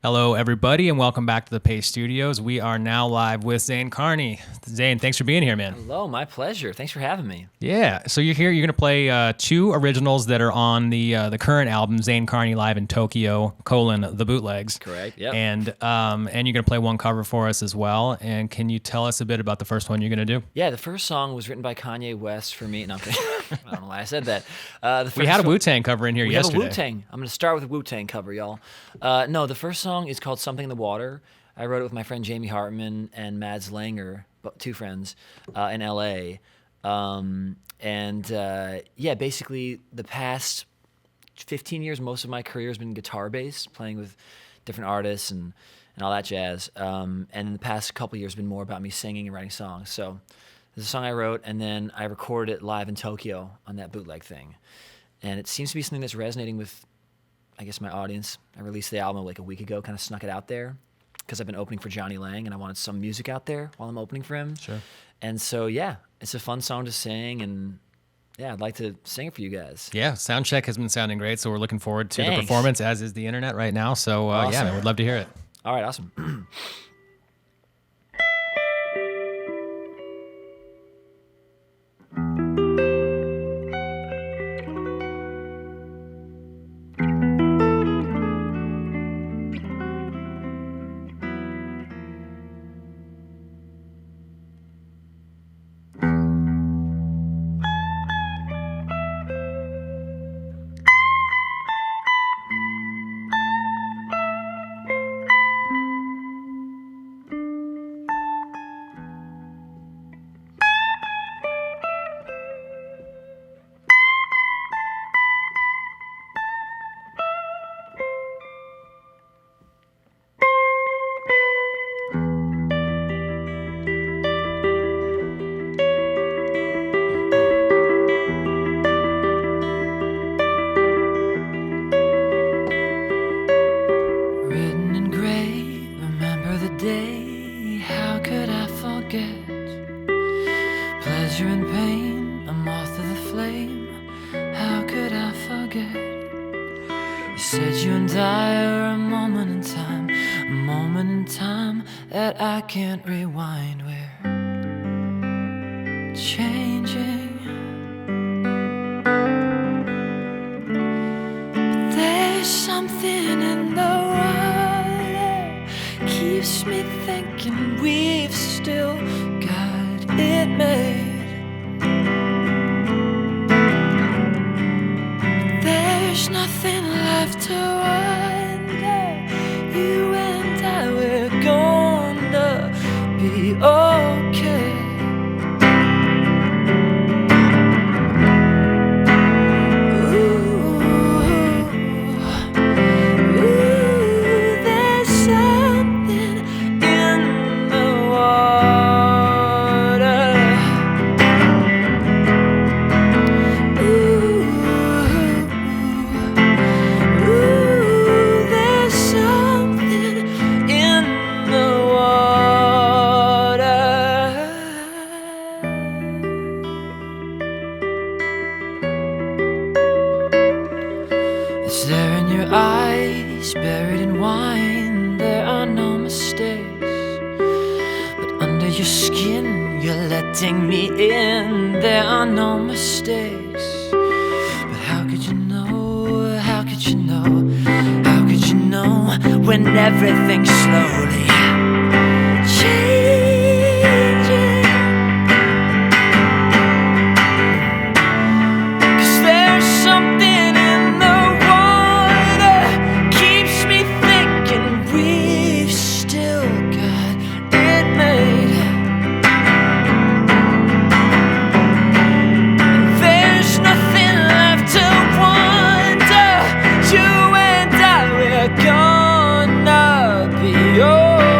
Hello, everybody, and welcome back to the Pace Studios. We are now live with Zane Carney. Zane, thanks for being here, man. Hello, my pleasure. Thanks for having me. Yeah, so you're here. You're going to play two originals that are on the current album, Zane Carney Live in Tokyo: The Bootlegs. Correct. Yep. And you're going to play one cover for us as well. And can you tell us a bit about the first one you're going to do? Yeah, the first song was written by Kanye West for me. No, I'm kidding. I don't know why I said that. We had a Wu-Tang cover in here yesterday. We have a Wu-Tang. I'm going to start with a Wu-Tang cover, y'all. No, the first song is called Something in the Water. I wrote it with my friend Jamie Hartman and Mads Langer, two friends, in L.A. Basically the past 15 years, most of my career has been guitar-based, playing with different artists and all that jazz. And in the past couple years, been more about me singing and writing songs. So there's a song I wrote, and then I recorded it live in Tokyo on that bootleg thing. And it seems to be something that's resonating with, I guess, my audience. I released the album like a week ago, kind of snuck it out there because I've been opening for Johnny Lang, and I wanted some music out there while I'm opening for him. Sure. And so, yeah, it's a fun song to sing, and yeah, I'd like to sing it for you guys. Yeah, sound check has been sounding great, so we're looking forward to Thanks. the performance, as is the internet right now. So, Awesome. Yeah, man, we'd love to hear it. All right, awesome. Written in gray, remember the day, how could I forget? Pleasure and pain, a moth to the flame, how could I forget? You said you and I are a moment in time that I can't rewind. We're changing, but there's something in the water keeps me thinking we've still got it made. There's nothing left to wonder. You and I, we're gonna be okay. There's something in the water. There's something in the water. It's there in your eyes, buried in wine. There are no mistakes, but under your skin, you're letting me in. There are no mistakes, but how could you know? How could you know? How could you know when everything's slowly changing? 'Cause there's something in the water keeps me thinking we've still got it made. And there's nothing left to wonder. You and I, we're gonna be okay.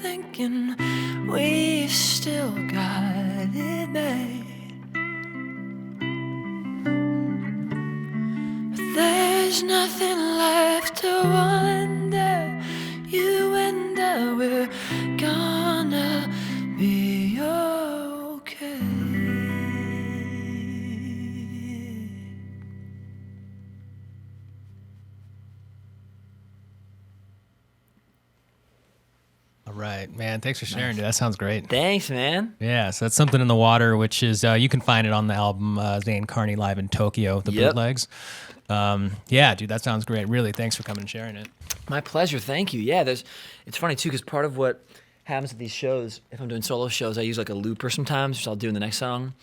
thinking we've still got it made. But there's nothing left to wonder. You and I, we're gonna be okay. All right, man. Thanks for sharing, dude. That sounds great. Thanks, man. Yeah, so that's Something in the Water, which is, you can find it on the album Zane Carney Live in Tokyo, the bootlegs. Yeah, dude, that sounds great. Really, thanks for coming and sharing it. My pleasure. Thank you. Yeah, it's funny too, because part of what happens at these shows, if I'm doing solo shows, I use like a looper sometimes, which I'll do in the next song.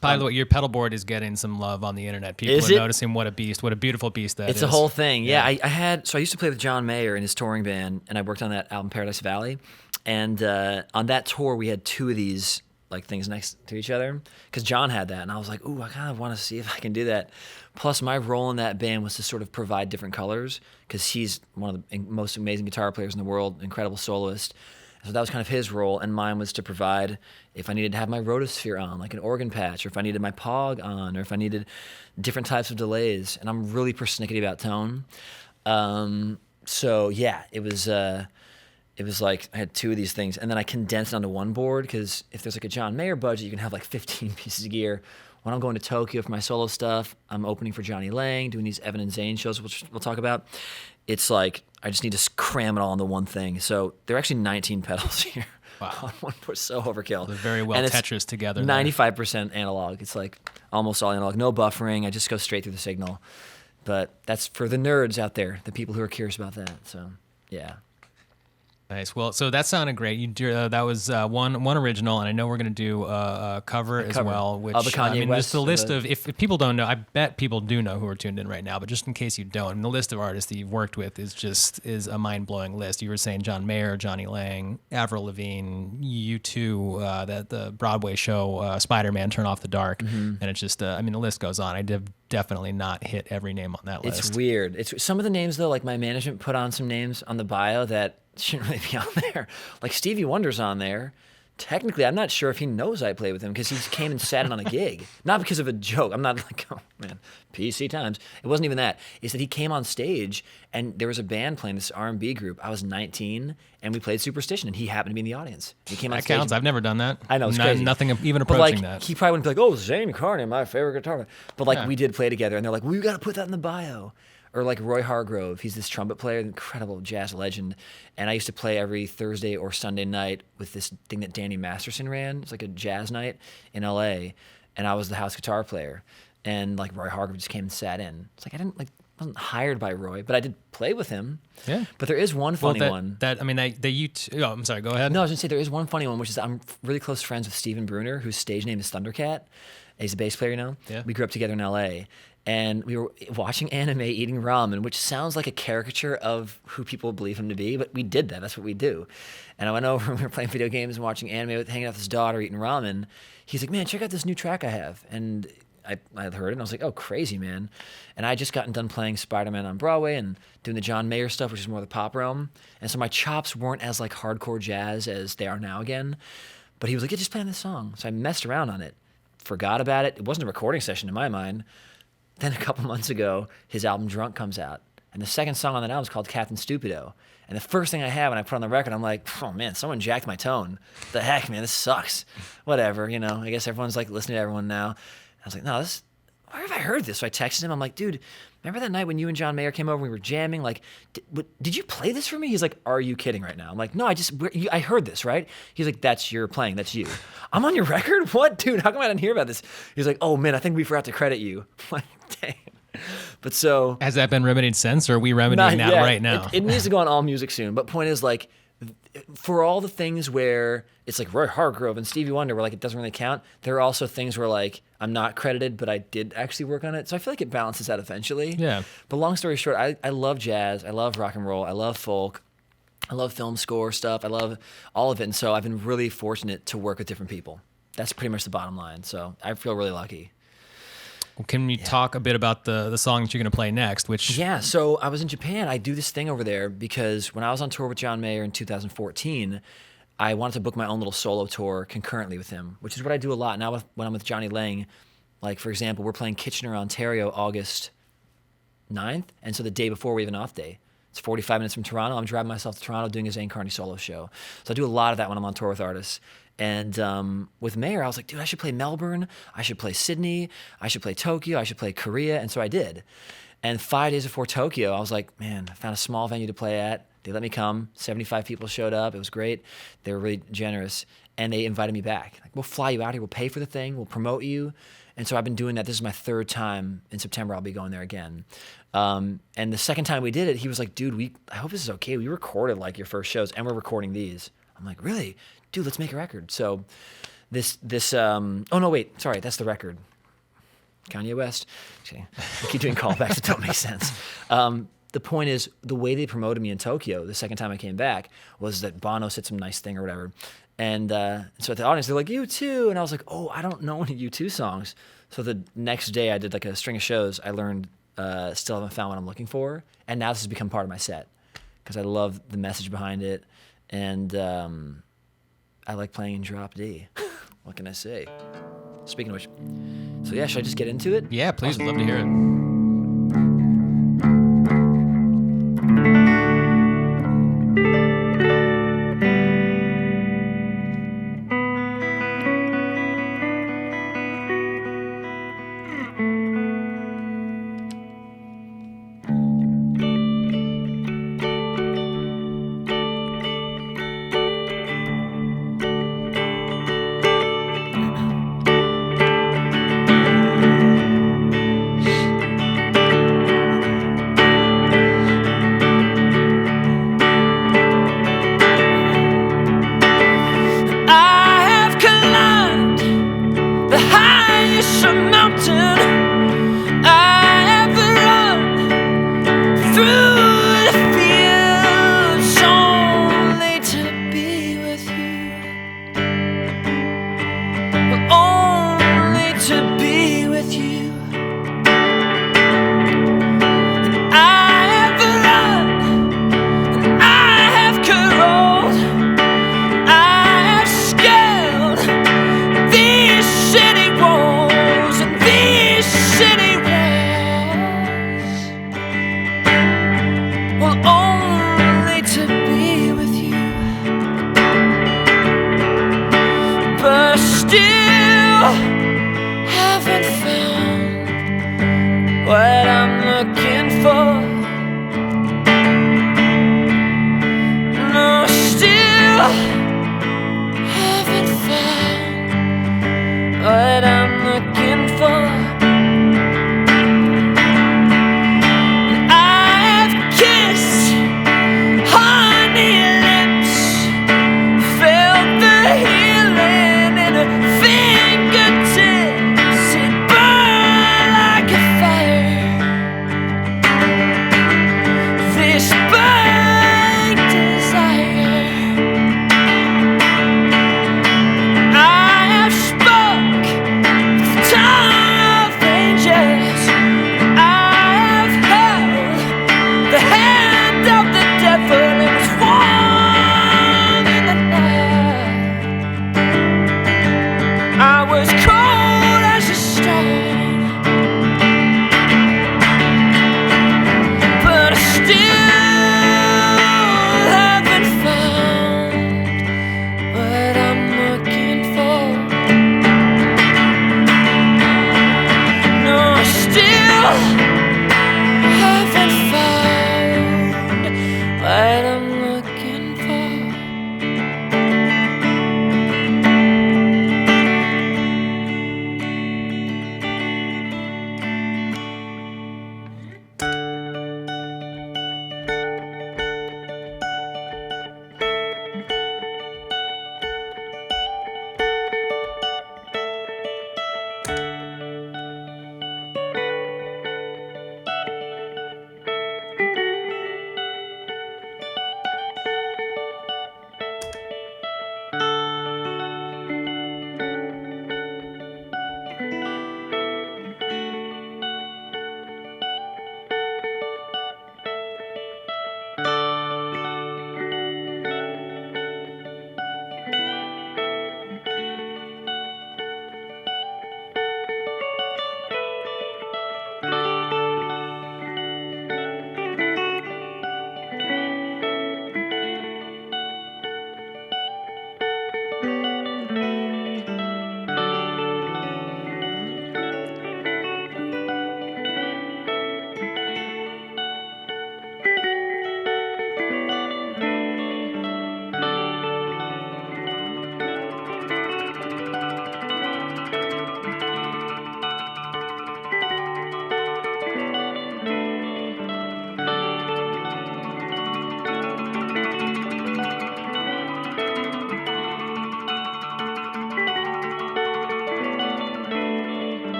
By the way, your pedal board is getting some love on the internet. People Is are it? noticing what a beautiful beast that is. It's a whole thing. Yeah, I used to play with John Mayer in his touring band, and I worked on that album Paradise Valley. And on that tour, we had two of these like things next to each other because John had that, and I was like, ooh, I kind of want to see if I can do that. Plus, my role in that band was to sort of provide different colors because he's one of the most amazing guitar players in the world, incredible soloist. So that was kind of his role, and mine was to provide if I needed to have my rotosphere on, like an organ patch, or if I needed my Pog on, or if I needed different types of delays. And I'm really persnickety about tone. So yeah, it was like I had two of these things, and then I condensed it onto one board because if there's like a John Mayer budget, you can have like 15 pieces of gear. When I'm going to Tokyo for my solo stuff, I'm opening for Johnny Lang, doing these Evan and Zane shows, which we'll talk about. It's like I just need to cram it all into one thing. So there are actually 19 pedals here. Wow. On one board, so overkill. They're very well Tetris together. 95% analog. It's like almost all analog. No buffering. I just go straight through the signal. But that's for the nerds out there, the people who are curious about that. So, yeah. Nice. Well, so that sounded great. That was one original, and I know we're going to do a cover as well. Which of a Kanye West, just the list of if people don't know, I bet people do know who are tuned in right now. But just in case you don't, the list of artists that you've worked with is a mind blowing list. You were saying John Mayer, Johnny Lang, Avril Lavigne, U2, that the Broadway show Spider-Man: Turn Off the Dark, and it's just the list goes on. I did definitely not hit every name on that list. It's weird. It's some of the names though. Like my management put on some names on the bio that shouldn't really be on there. Like Stevie Wonder's on there. Technically, I'm not sure if he knows I played with him because he came and sat in on a gig. Not because of a joke. I'm not like, oh man, PC times. It wasn't even that. It's that he came on stage and there was a band playing, this R&B group. I was 19 and we played Superstition and he happened to be in the audience. He came on That stage. counts. I've never done that. I know, it's crazy. Nothing even But approaching like, that. he probably wouldn't be like, oh, Zane Carney, my favorite guitar player. But like Yeah. we did play together and they're like, well, you got to put that in the bio. Or like Roy Hargrove, he's this trumpet player, incredible jazz legend. And I used to play every Thursday or Sunday night with this thing that Danny Masterson ran. It's like a jazz night in LA. And I was the house guitar player. And like Roy Hargrove just came and sat in. It's like I wasn't hired by Roy, but I did play with him. Yeah. But there is one funny one. Oh, I'm sorry, go ahead. No, I was gonna say there is one funny one, which is I'm really close friends with Steven Bruner, whose stage name is Thundercat. He's a bass player now. Yeah. We grew up together in LA. And we were watching anime, eating ramen, which sounds like a caricature of who people believe him to be, but we did that. That's what we do. And I went over and we were playing video games and watching anime, hanging out with his daughter, eating ramen. He's like, man, check out this new track I have. And I heard it and I was like, oh, crazy, man. And I had just gotten done playing Spider-Man on Broadway and doing the John Mayer stuff, which is more the pop realm. And so my chops weren't as like hardcore jazz as they are now again. But he was like, yeah, just play on this song. So I messed around on it, forgot about it. It wasn't a recording session in my mind. Then a couple months ago, his album Drunk comes out. And the second song on that album is called Captain Stupido. And the first thing I have when I put on the record, I'm like, oh man, someone jacked my tone. The heck, man, this sucks. Whatever, I guess everyone's like listening to everyone now. And I was like, no, where have I heard this? So I texted him. I'm like, dude, remember that night when you and John Mayer came over and we were jamming? Like, did you play this for me? He's like, are you kidding right now? I'm like, no, I heard this, right? He's like, that's your playing. That's you. I'm on your record? What? Dude, how come I didn't hear about this? He's like, oh man, I think we forgot to credit you. I'm like, dang. But so. Has that been remedied since, or are we remedying that right now? It needs to go on All Music soon. But point is, like, for all the things where it's like Roy Hargrove and Stevie Wonder, where like it doesn't really count, there are also things where like I'm not credited, but I did actually work on it. So I feel like it balances out eventually. Yeah. But long story short, I love jazz. I love rock and roll. I love folk. I love film score stuff. I love all of it. And so I've been really fortunate to work with different people. That's pretty much the bottom line. So I feel really lucky. Well, can you talk a bit about the song that you're going to play next? Which Yeah, so I was in Japan. I do this thing over there because when I was on tour with John Mayer in 2014, I wanted to book my own little solo tour concurrently with him, which is what I do a lot now when I'm with Johnny Lang. Like, for example, we're playing Kitchener, Ontario, August 9th, and so the day before we have an off day. It's 45 minutes from Toronto. I'm driving myself to Toronto doing a Zane Carney solo show. So I do a lot of that when I'm on tour with artists. And with Mayer, I was like, dude, I should play Melbourne. I should play Sydney. I should play Tokyo. I should play Korea. And so I did. And 5 days before Tokyo, I was like, man, I found a small venue to play at. They let me come. 75 people showed up. It was great. They were really generous. And they invited me back. Like, we'll fly you out here. We'll pay for the thing. We'll promote you. And so I've been doing that. This is my 3rd time. In September, I'll be going there again. And the second time we did it, he was like, dude, I hope this is okay. We recorded like your first shows, and we're recording these. I'm like, really? Dude, let's make a record. So oh no, wait, sorry, that's the record. Kanye West. Okay. I keep doing callbacks that don't make sense. The point is, the way they promoted me in Tokyo the second time I came back was that Bono said some nice thing or whatever. And so at the audience, they're like, U2. And I was like, oh, I don't know any U2 songs. So the next day I did like a string of shows. I learned Still Haven't Found What I'm Looking For. And now this has become part of my set because I love the message behind it. And I like playing in drop D. What can I say? Speaking of which, so yeah, should I just get into it? Yeah, please. I'd love to hear it. What I'm looking for. No, still haven't found what I'm looking for. I've kissed honey lips, felt the healing in her fingertips. It burned like a fire.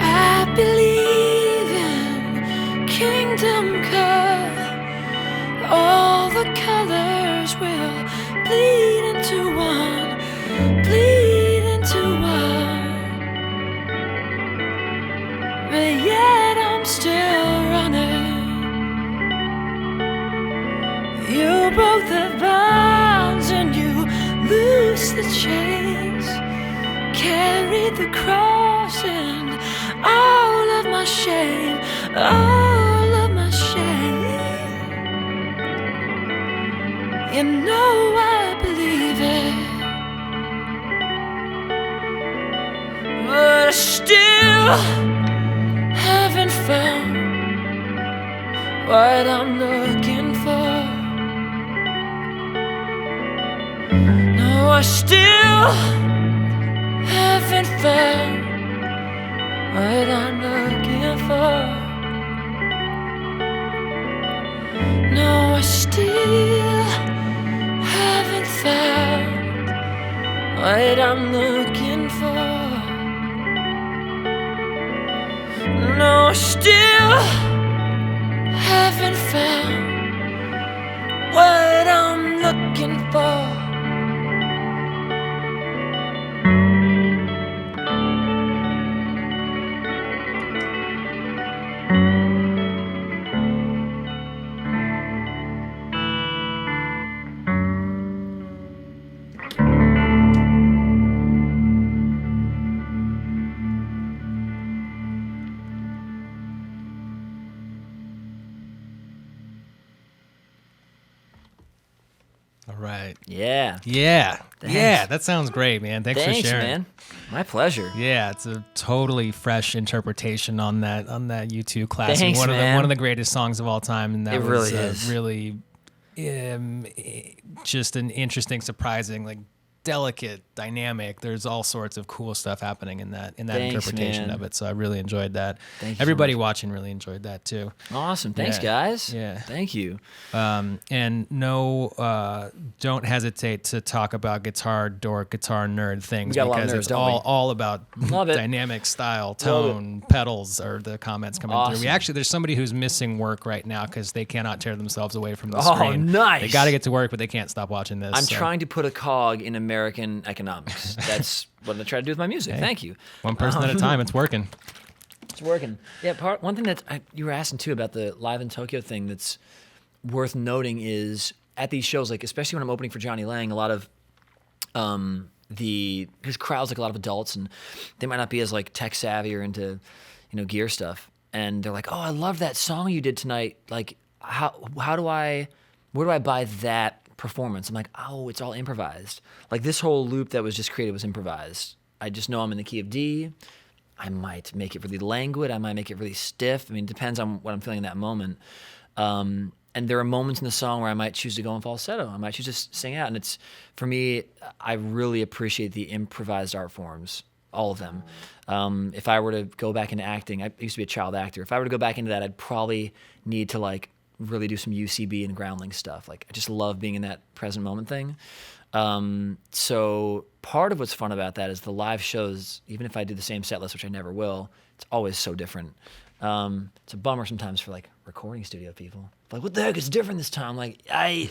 I believe in kingdom come. All the colors will bleed into one, bleed into one. But yet I'm still running. You broke the bonds and you loosed the chains, carried the cross and all of my shame, all of my shame. You know I believe it, but I still haven't found what I'm looking for. No, I still haven't found what I'm looking for. No, I still haven't found what I'm looking for. No, I still haven't found what I'm looking for. All right. Yeah. Yeah. Thanks. Yeah. That sounds great, man. Thanks for Thanks, sharing. man. My pleasure. Yeah, it's a totally fresh interpretation on that U2 classic. Thanks, one man. of the greatest songs of all time, and that It was really is. really just an interesting, surprising, like delicate, dynamic. There's all sorts of cool stuff happening in that Thanks, interpretation man. of it. So I really enjoyed that. Thank you so Everybody much. watching really enjoyed that too. Awesome. Thanks, Yeah. guys. Yeah. Thank you. And no, don't hesitate to talk about guitar dork, guitar nerd things, We got a lot of because nerds, it's don't we? all about Love it. dynamic style, Love it. tone, pedals are the comments coming through. Awesome. There's somebody who's missing work right now because they cannot tear themselves away from the Oh, screen. nice. They got to get to work, but they can't stop watching this. I'm so. trying to put a cog in American economics. That's what I try to do with my music. Thank you. One person at a time. It's working. It's working. Yeah, one thing that you were asking too about the Live in Tokyo thing that's worth noting is at these shows, like especially when I'm opening for Johnny Lang, a lot of his crowd's like a lot of adults, and they might not be as like tech savvy or into gear stuff, and they're like, "Oh, I love that song you did tonight. Like, where do I buy that performance?" I'm like, "Oh, it's all improvised. Like this whole loop that was just created was improvised. I just know I'm in the key of D. I might make it really languid. I might make it really stiff. I mean, it depends on what I'm feeling in that moment. And there are moments in the song where I might choose to go in falsetto. I might choose to sing out. And it's, for me, I really appreciate the improvised art forms, all of them. If I were to go back into acting, I used to be a child actor. If I were to go back into that, I'd probably need to like really do some UCB and groundling stuff. Like I just love being in that present moment thing. So part of what's fun about that is the live shows, even if I do the same set list, which I never will, it's always so different. It's a bummer sometimes for like recording studio people. Like, what the heck is different this time? Like,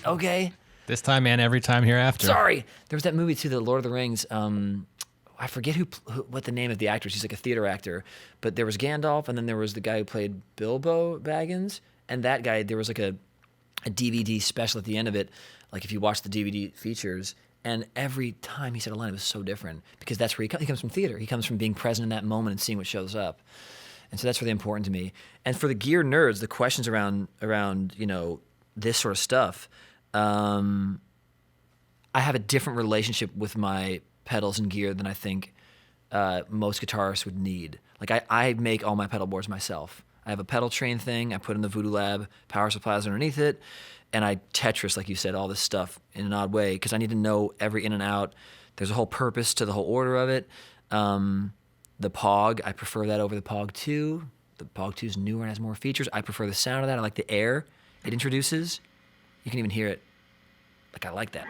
okay. This time and every time hereafter. Sorry. There was that movie too, The Lord of the Rings. I forget what the name of the actor is. He's like a theater actor. But there was Gandalf, and then there was the guy who played Bilbo Baggins. And that guy, there was like a DVD special at the end of it, like if you watch the DVD features. And every time he said a line, it was so different because that's where he comes from theater. He comes from being present in that moment and seeing what shows up. And so that's really important to me. And for the gear nerds, the questions around this sort of stuff, I have a different relationship with my pedals and gear than I think most guitarists would need. Like I make all my pedal boards myself. I have a pedal train thing. I put in the Voodoo Lab power supplies underneath it. And I Tetris, like you said, all this stuff in an odd way because I need to know every in and out. There's a whole purpose to the whole order of it. The Pog, I prefer that over the Pog 2. The Pog 2 is newer and has more features. I prefer the sound of that. I like the air it introduces. You can even hear it. Like, I like that.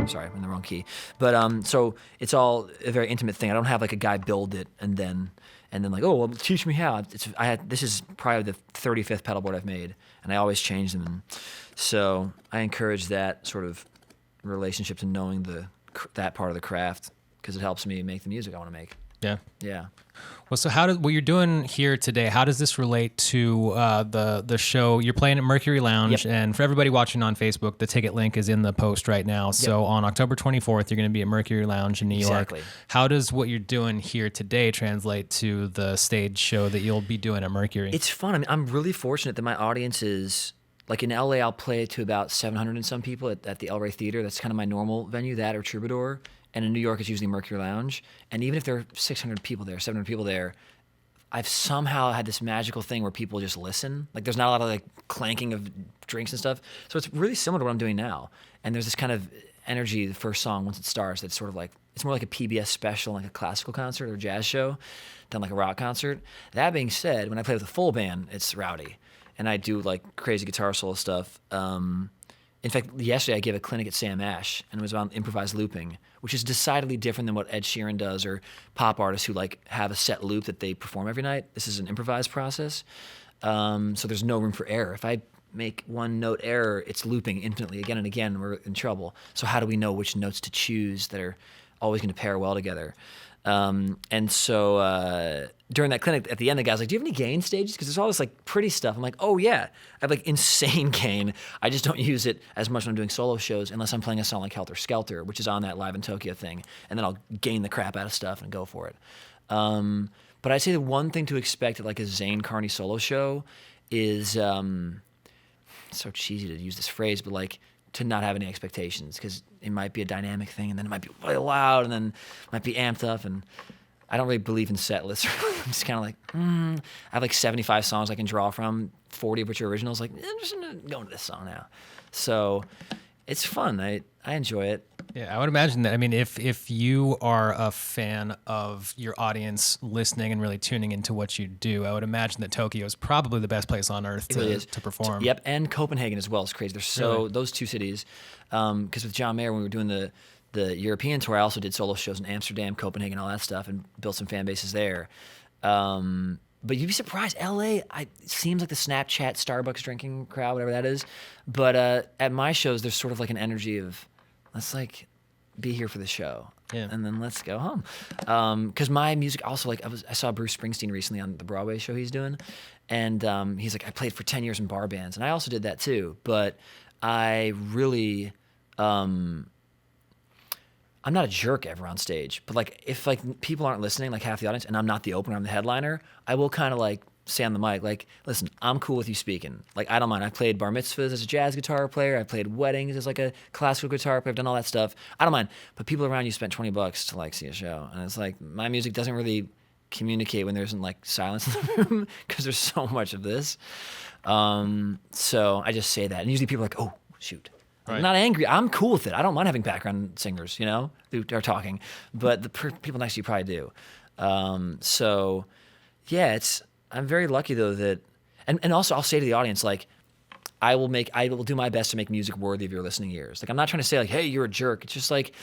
Sorry, I'm in the wrong key. But so it's all a very intimate thing. I don't have like a guy build it and then like, oh, well, teach me how. This is probably the 35th pedal board I've made, and I always change them. And so I encourage that sort of relationship to knowing that part of the craft because it helps me make the music I want to make. Yeah. Yeah. Well, so what you're doing here today, how does this relate to the show? You're playing at Mercury Lounge, Yep. and for everybody watching on Facebook, the ticket link is in the post right now. So on October 24th, you're going to be at Mercury Lounge in New Exactly. York. How does what you're doing here today translate to the stage show that you'll be doing at Mercury? It's fun. I mean, I'm really fortunate that my audience is, like in LA, I'll play to about 700 and some people at the El Rey Theater. That's kind of my normal venue, that or Troubadour. And in New York, it's usually Mercury Lounge. And even if there are 600 people there, 700 people there, I've somehow had this magical thing where people just listen. Like there's not a lot of like clanking of drinks and stuff. So it's really similar to what I'm doing now. And there's this kind of energy, the first song, once it starts, that's sort of like, it's more like a PBS special, like a classical concert or a jazz show than like a rock concert. That being said, when I play with a full band, it's rowdy. And I do like crazy guitar solo stuff. In fact, yesterday I gave a clinic at Sam Ash, and it was about improvised looping, which is decidedly different than what Ed Sheeran does or pop artists who like have a set loop that they perform every night. This is an improvised process, so there's no room for error. If I make one note error, it's looping infinitely again and again. We're in trouble. So how do we know which notes to choose that are always going to pair well together? And so during that clinic, at the end, the guy's like, do you have any gain stages? Because there's all this like pretty stuff. I'm like, oh yeah, I have like insane gain. I just don't use it as much when I'm doing solo shows unless I'm playing a song like Helter Skelter, which is on that Live in Tokyo thing. And then I'll gain the crap out of stuff and go for it. But I'd say the one thing to expect at like a Zane Carney solo show is, it's so cheesy to use this phrase, but like, to not have any expectations because it might be a dynamic thing and then it might be really loud and then it might be amped up, and I don't really believe in set lists. I'm just kind of like, I have like 75 songs I can draw from, 40 of which are originals. Like, I'm just going to this song now. So it's fun. I enjoy it. Yeah, I would imagine that. I mean, if you are a fan of your audience listening and really tuning into what you do, I would imagine that Tokyo is probably the best place on earth to perform. Yep, and Copenhagen as well is crazy. Those two cities, because with John Mayer, when we were doing the European tour, I also did solo shows in Amsterdam, Copenhagen, all that stuff, and built some fan bases there. But you'd be surprised, LA, it seems like the Snapchat Starbucks drinking crowd, whatever that is. But at my shows, there's sort of like an energy of, let's like be here for the show, and then let's go home. Because my music also, like I saw Bruce Springsteen recently on the Broadway show he's doing, and he's like, I played for 10 years in bar bands, and I also did that too. But I really, I'm not a jerk ever on stage. But like if like people aren't listening, like half the audience, and I'm not the opener, I'm the headliner, I will kind of like say on the mic, like, listen, I'm cool with you speaking. Like, I don't mind. I've played bar mitzvahs as a jazz guitar player. I've played weddings as like a classical guitar player. I've done all that stuff. I don't mind. But people around you spent $20 to like see a show. And it's like, my music doesn't really communicate when there isn't like silence in the room because there's so much of this. So I just say that. And usually people are like, oh, shoot. Right. I'm not angry. I'm cool with it. I don't mind having background singers, who are talking. But the people next to you probably do. So, yeah, I'm very lucky though that, and also I'll say to the audience, like, I will do my best to make music worthy of your listening ears. Like, I'm not trying to say like, hey, you're a jerk. It's just like,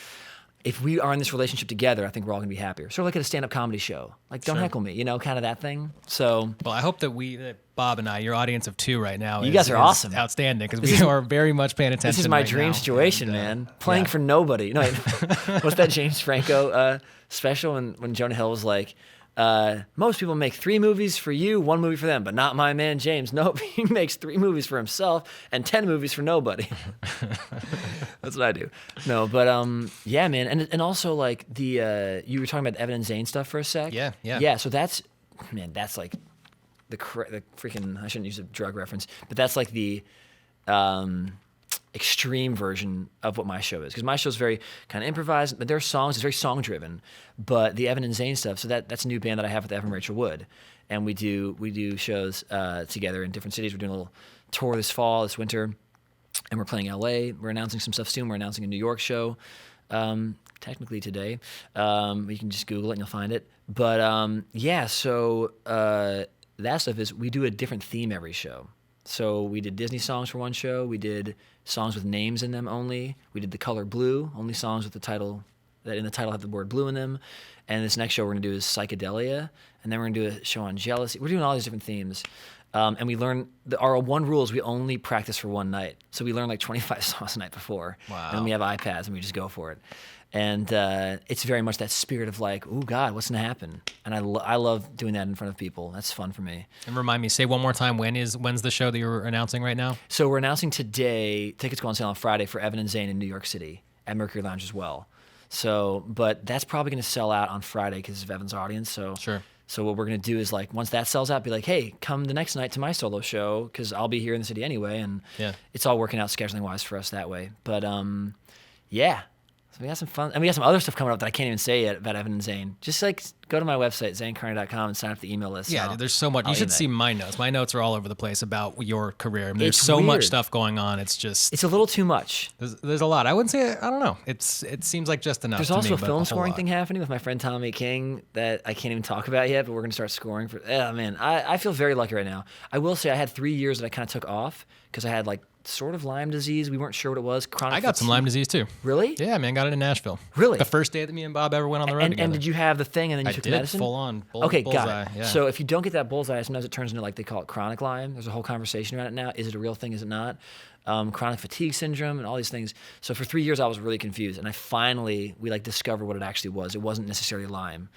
if we are in this relationship together, I think we're all gonna be happier. Sort of like at a stand-up comedy show. Like, don't Sure. heckle me, kind of that thing. So Well, I hope that Bob and I, your audience of 2 right now, You guys are awesome. outstanding, because we are very much paying attention. this is my right dream now. situation, And, man. Playing yeah. for nobody. No, wait, what's that James Franco special when Jonah Hill was like, most people make 3 movies for you, 1 movie for them, but not my man James. Nope, he makes 3 movies for himself and 10 movies for nobody. That's what I do. No, but yeah, man, and also like the you were talking about the Evan and Zane stuff for a sec. Yeah. So that's like the freaking, I shouldn't use a drug reference, but that's like the extreme version of what my show is, because my show is very kind of improvised, but their songs, it's very song driven. But the Evan and Zane stuff, so that's a new band that I have with Evan Rachel Wood, and we do shows together in different cities. We're doing a little tour this fall, this winter, and we're playing LA. We're announcing some stuff soon. We're announcing a New York show, technically today. You can just Google it and you'll find it. But yeah, so that stuff is, we do a different theme every show. So we did Disney songs for one show. We did songs with names in them only. We did The Color Blue, only songs with the title, that in the title have the word blue in them. And this next show we're going to do is Psychedelia. And then we're going to do a show on jealousy. We're doing all these different themes. And we learn, our one rule is we only practice for one night. So we learn like 25 songs the night before. Wow. And then we have iPads and we just go for it. And it's very much that spirit of like, oh God, what's going to happen? And I love doing that in front of people. That's fun for me. And remind me, say one more time, when's the show that you're announcing right now? So we're announcing today, tickets go on sale on Friday for Evan and Zane in New York City at Mercury Lounge as well. So, but that's probably going to sell out on Friday because of Evan's audience. So Sure. So what we're going to do is like, once that sells out, be like, hey, come the next night to my solo show because I'll be here in the city anyway. And Yeah. it's all working out scheduling wise for us that way. But yeah. So we got some fun, and we got some other stuff coming up that I can't even say yet about Evan and Zane. Just like go to my website, zanecarney.com, and sign up for the email list. Yeah, and there's so much. I'll You should email see you. my notes. My notes are all over the place about your career. I mean, there's It's so much weird. stuff going on. It's just It's a little too much. there's a lot. I wouldn't say, I don't know. It seems like just enough. There's to also me, a but film whole scoring lot. thing happening with my friend Tommy King that I can't even talk about yet, but we're going to start scoring for. Yeah, man, I feel very lucky right now. I will say I had 3 years that I kind of took off because I had like sort of Lyme disease. We weren't sure what it was. Chronic I got some fatigue. Lyme disease too. Really? Yeah, man, got it in Nashville. Really? The first day that me and Bob ever went on the road And together. did you have the thing and then you I took did, medicine? full on. Okay, bullseye, got it. yeah. So if you don't get that bullseye, sometimes it turns into like they call it chronic Lyme. There's a whole conversation around it now. Is it a real thing? Is it not? Chronic fatigue syndrome and all these things. So for 3 years I was really confused, and we like discovered what it actually was. It wasn't necessarily Lyme,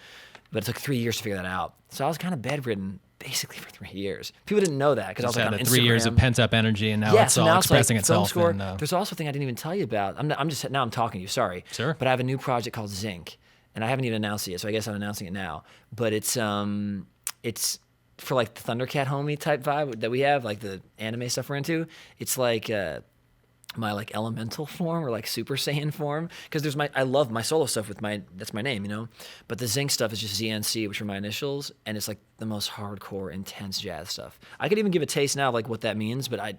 but it took 3 years to figure that out. So I was kind of bedridden basically for 3 years. People didn't know that because I was Just like had on the 3 years of Instagram. pent up energy, and now Yeah, it's so all now expressing it's like film itself. score. And, There's also a thing I didn't even tell you about. Now I'm talking to you. Sorry. Sure. But I have a new project called Zinc, and I haven't even announced it yet. So I guess I'm announcing it now. But it's for like the Thundercat homie type vibe that we have, like the anime stuff we're into. It's like my like elemental form or like Super Saiyan form, because I love my solo stuff with that's my name, but the Zinc stuff is just ZNC, which are my initials, and it's like the most hardcore intense jazz stuff. I could even give a taste now of like what that means, but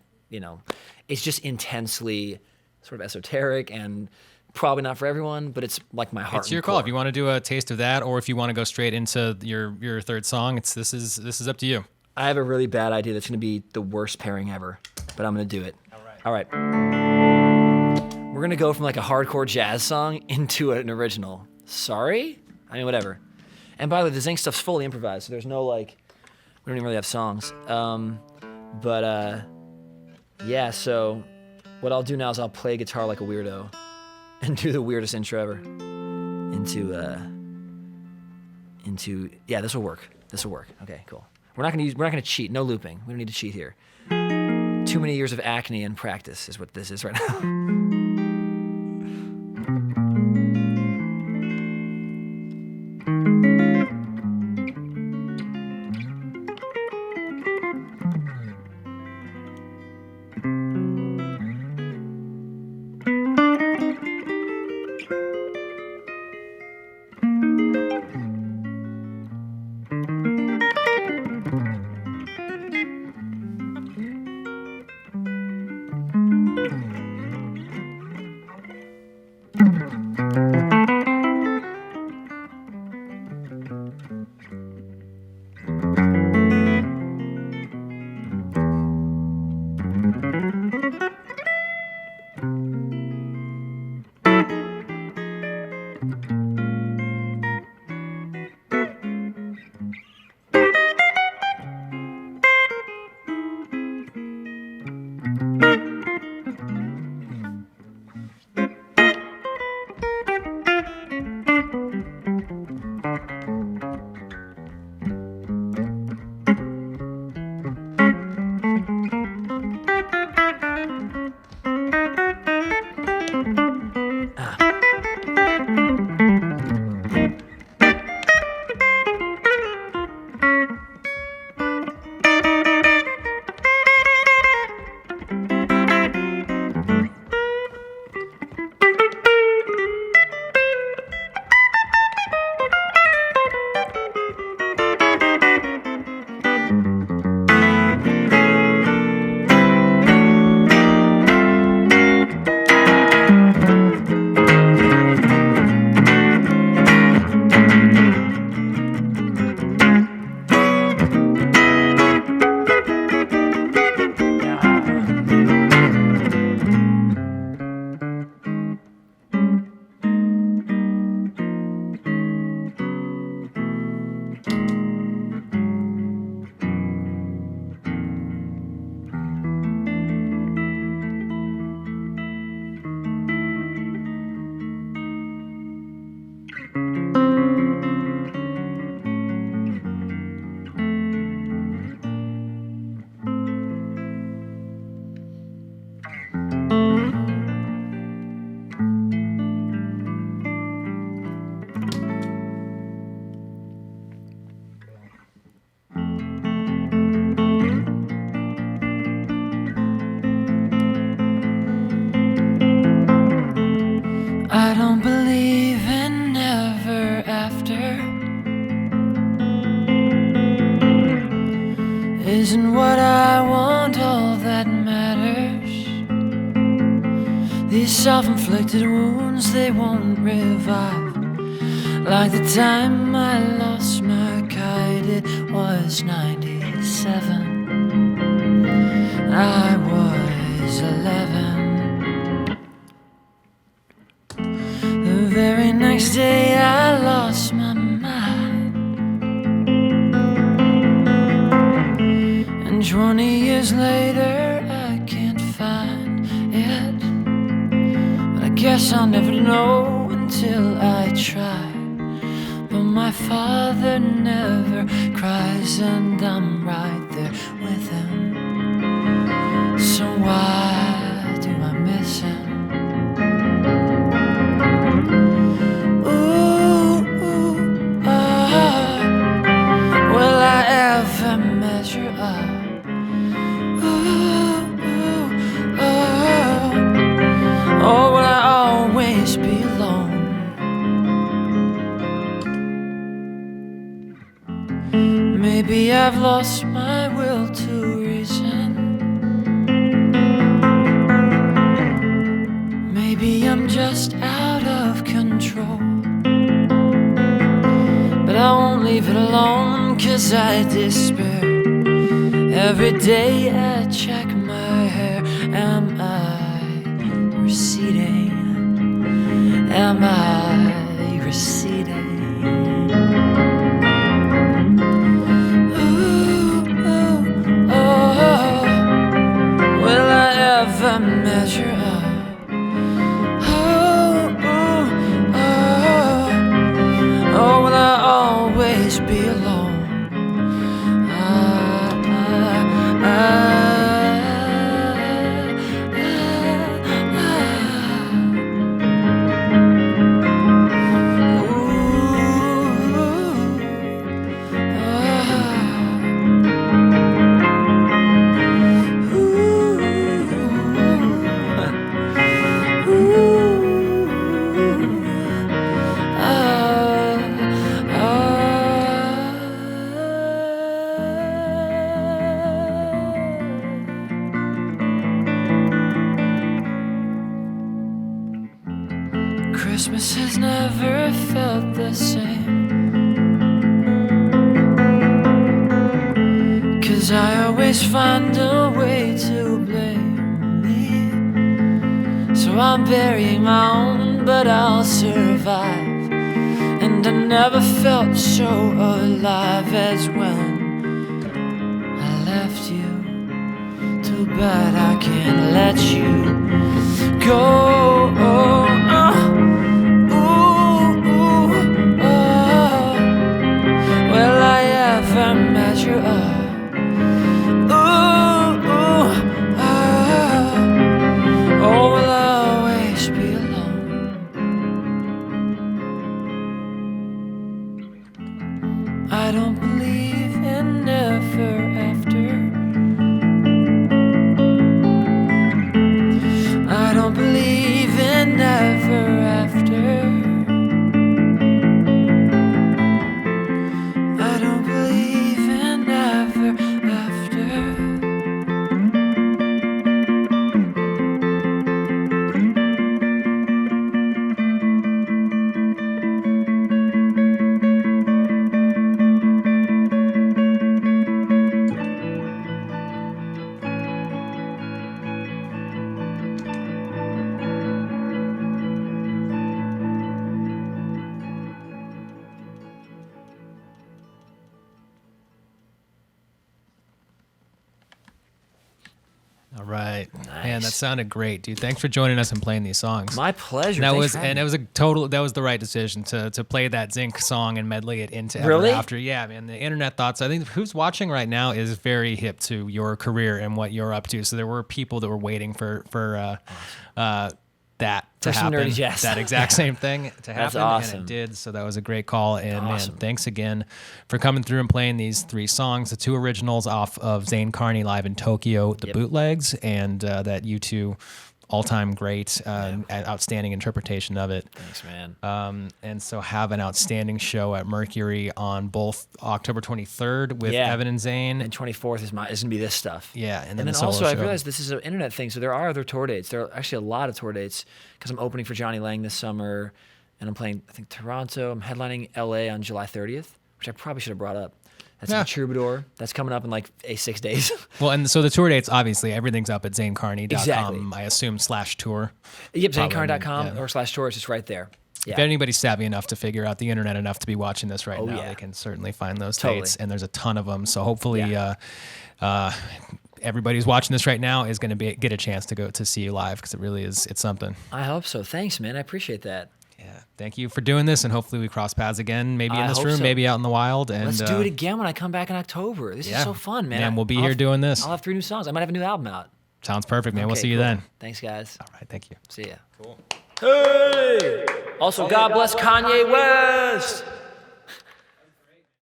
it's just intensely sort of esoteric and probably not for everyone, but it's like my heart. it's your call. If you want to do a taste of that, or if you want to go straight into your third song, this is up to you. I have a really bad idea that's going to be the worst pairing ever, but I'm going to do it. All right. We're going to go from like a hardcore jazz song into an original. Sorry? I mean, whatever. And by the way, the Zinc stuff's fully improvised, so there's no like, we don't even really have songs. Yeah, so what I'll do now is I'll play guitar like a weirdo and do the weirdest intro ever into yeah, this will work. Okay, cool. We're not gonna cheat. No looping. We don't need to cheat here. Too many years of acne and practice is what this is right now. I don't believe in ever after. Isn't what I want all that matters. These self-inflicted wounds, they won't revive. Like the time I lost my kite, it was 97. I was 11. The very next day I lost my mind. And 20 years later I can't find it. But I guess I'll never know until I try. But my father never cries, and I'm right there with him. So why do I miss him? Will I ever measure up? Or will I always be alone? Maybe I've lost my will to reason. Maybe I'm just out of control. But I won't leave it alone, 'cause I despair. Every day I check my hair. Am I receding? Am I receding? Will I ever measure up? Or will I always be alone? Christmas has never felt the same, 'cause I always find a way to blame me. So I'm burying my own, but I'll survive. And I never felt so alive as when I left you. Too bad I can't let you go. Will I ever measure up? Or will I always be alone? I don't believe in ever after. I don't believe in ever after. I don't believe in ever after. All right. Man, that Nice. sounded great, dude. Thanks for joining us and playing these songs. My pleasure. That Thanks was for having and me. it was a total. That was the right decision to play that Zinc song and medley it into Ever Really? After. Yeah, man. The internet thoughts. I think who's watching right now is very hip to your career and what you're up to. So there were people that were waiting for that to For some happen. nerdy jazz. That exact same thing to That's happen, awesome. and it did. So that was a great call. And Awesome. man, thanks again for coming through and playing these 3 songs, the 2 originals off of Zane Carney Live in Tokyo, the Yep. bootlegs, and that U2 all-time great, outstanding interpretation of it. Thanks, man. And so have an outstanding show at Mercury on both October 23rd with Yeah. Evan and Zane. And 24th is gonna be this stuff. Yeah, and And then then the solo also I show. realized this is an internet thing, so there are other tour dates. There are actually a lot of tour dates because I'm opening for Johnny Lang this summer, and I'm playing I think Toronto. I'm headlining LA on July 30th, which I probably should have brought up. That's Yeah. the Troubadour. That's coming up in like 6 days. Well, and so the tour dates, obviously, everything's up at zanecarney.com, Exactly. I assume, /tour. Yep, Probably, zanecarney.com yeah. or /tour. It's just right there. Yeah. If anybody's savvy enough to figure out the internet enough to be watching this right now, yeah. they can certainly find those Totally. dates, and there's a ton of them. So hopefully, Yeah. everybody who's watching this right now is going to get a chance to go to see you live because it really is. It's something. I hope so. Thanks, man. I appreciate that. Yeah. Thank you for doing this, and hopefully we cross paths again. Maybe in I this hope room, so. maybe out in the wild. And Let's do it again when I come back in October. This yeah. is so fun, man. Man, we'll be I'll here have- doing this. I'll have 3 new songs. I might have a new album out. Sounds perfect, man. We'll Okay, see you cool. then. Thanks, guys. All right. Thank you. See ya. Cool. Hey! Also, God bless Kanye West.